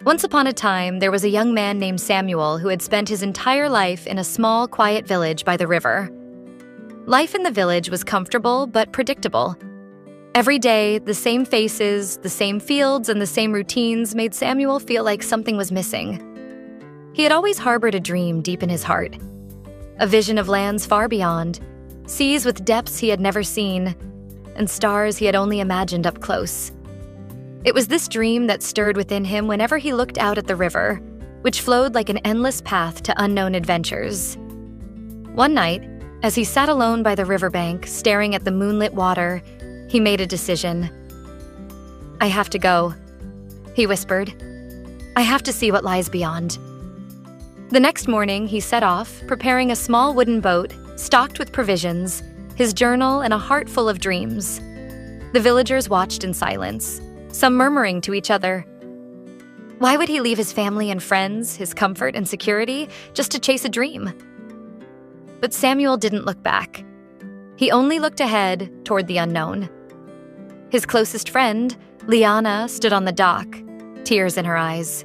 Once upon a time, there was a young man named Samuel who had spent his entire life in a small, quiet village by the river. Life in the village was comfortable but predictable. Every day, the same faces, the same fields, and the same routines made Samuel feel like something was missing. He had always harbored a dream deep in his heart, a vision of lands far beyond, seas with depths he had never seen, and stars he had only imagined up close. It was this dream that stirred within him whenever he looked out at the river, which flowed like an endless path to unknown adventures. One night, as he sat alone by the riverbank, staring at the moonlit water, he made a decision. "I have to go," he whispered. "I have to see what lies beyond." The next morning, he set off, preparing a small wooden boat, stocked with provisions, his journal, and a heart full of dreams. The villagers watched in silence, some murmuring to each other. Why would he leave his family and friends, his comfort and security, just to chase a dream? But Samuel didn't look back. He only looked ahead toward the unknown. His closest friend, Liana, stood on the dock, tears in her eyes.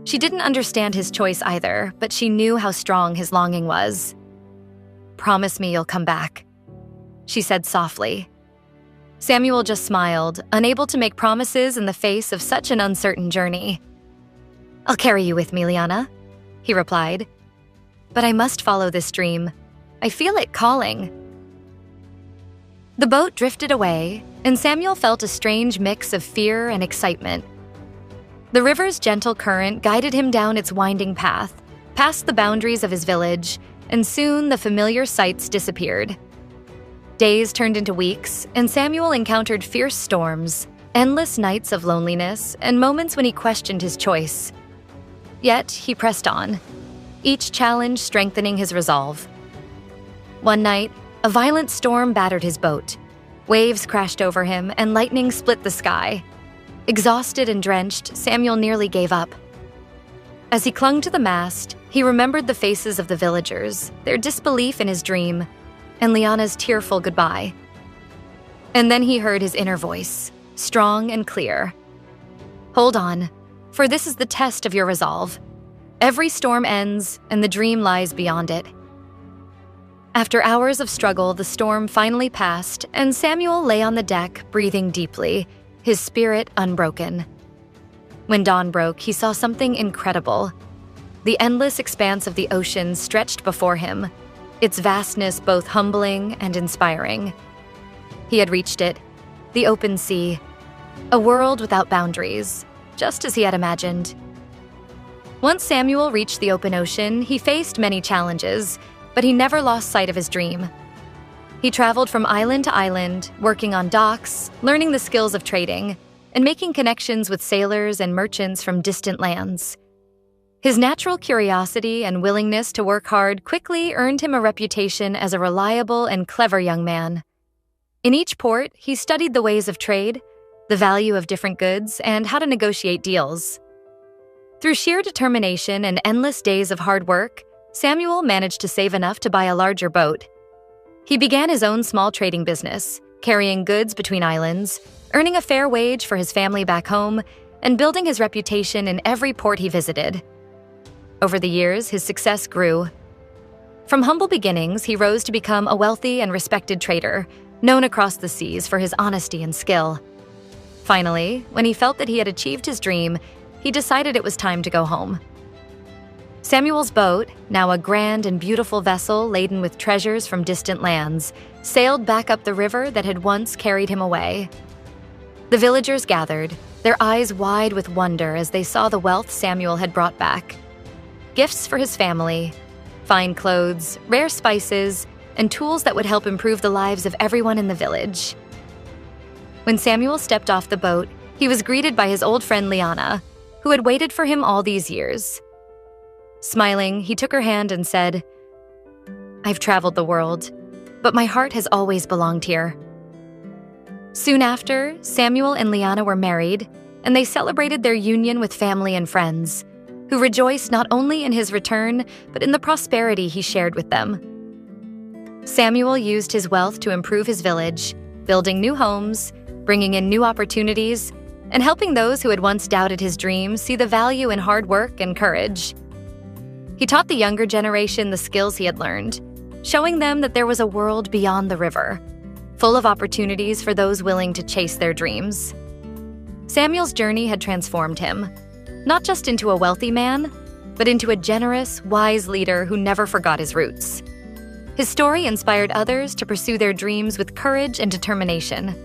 She didn't understand his choice either, but she knew how strong his longing was. "Promise me you'll come back," she said softly. Samuel just smiled, unable to make promises in the face of such an uncertain journey. "I'll carry you with me, Liana," he replied. "But I must follow this dream. I feel it calling." The boat drifted away, and Samuel felt a strange mix of fear and excitement. The river's gentle current guided him down its winding path, past the boundaries of his village, and soon the familiar sights disappeared. Days turned into weeks, and Samuel encountered fierce storms, endless nights of loneliness, and moments when he questioned his choice. Yet he pressed on, each challenge strengthening his resolve. One night, a violent storm battered his boat. Waves crashed over him, and lightning split the sky. Exhausted and drenched, Samuel nearly gave up. As he clung to the mast, he remembered the faces of the villagers, their disbelief in his dream, and Liana's tearful goodbye. And then he heard his inner voice, strong and clear. "Hold on, for this is the test of your resolve. Every storm ends, and the dream lies beyond it." After hours of struggle, the storm finally passed, and Samuel lay on the deck, breathing deeply, his spirit unbroken. When dawn broke, he saw something incredible. The endless expanse of the ocean stretched before him, its vastness both humbling and inspiring. He had reached it, the open sea, a world without boundaries, just as he had imagined. Once Samuel reached the open ocean, he faced many challenges, but he never lost sight of his dream. He traveled from island to island, working on docks, learning the skills of trading, and making connections with sailors and merchants from distant lands. His natural curiosity and willingness to work hard quickly earned him a reputation as a reliable and clever young man. In each port, he studied the ways of trade, the value of different goods, and how to negotiate deals. Through sheer determination and endless days of hard work, Samuel managed to save enough to buy a larger boat. He began his own small trading business, carrying goods between islands, earning a fair wage for his family back home, and building his reputation in every port he visited. Over the years, his success grew. From humble beginnings, he rose to become a wealthy and respected trader, known across the seas for his honesty and skill. Finally, when he felt that he had achieved his dream, he decided it was time to go home. Samuel's boat, now a grand and beautiful vessel laden with treasures from distant lands, sailed back up the river that had once carried him away. The villagers gathered, their eyes wide with wonder as they saw the wealth Samuel had brought back. Gifts for his family, fine clothes, rare spices, and tools that would help improve the lives of everyone in the village. When Samuel stepped off the boat, he was greeted by his old friend Liana, who had waited for him all these years. Smiling, he took her hand and said, "I've traveled the world, but my heart has always belonged here." Soon after, Samuel and Liana were married, and they celebrated their union with family and friends, who rejoiced not only in his return, but in the prosperity he shared with them. Samuel used his wealth to improve his village, building new homes, bringing in new opportunities, and helping those who had once doubted his dreams see the value in hard work and courage. He taught the younger generation the skills he had learned, showing them that there was a world beyond the river, full of opportunities for those willing to chase their dreams. Samuel's journey had transformed him, not just into a wealthy man, but into a generous, wise leader who never forgot his roots. His story inspired others to pursue their dreams with courage and determination.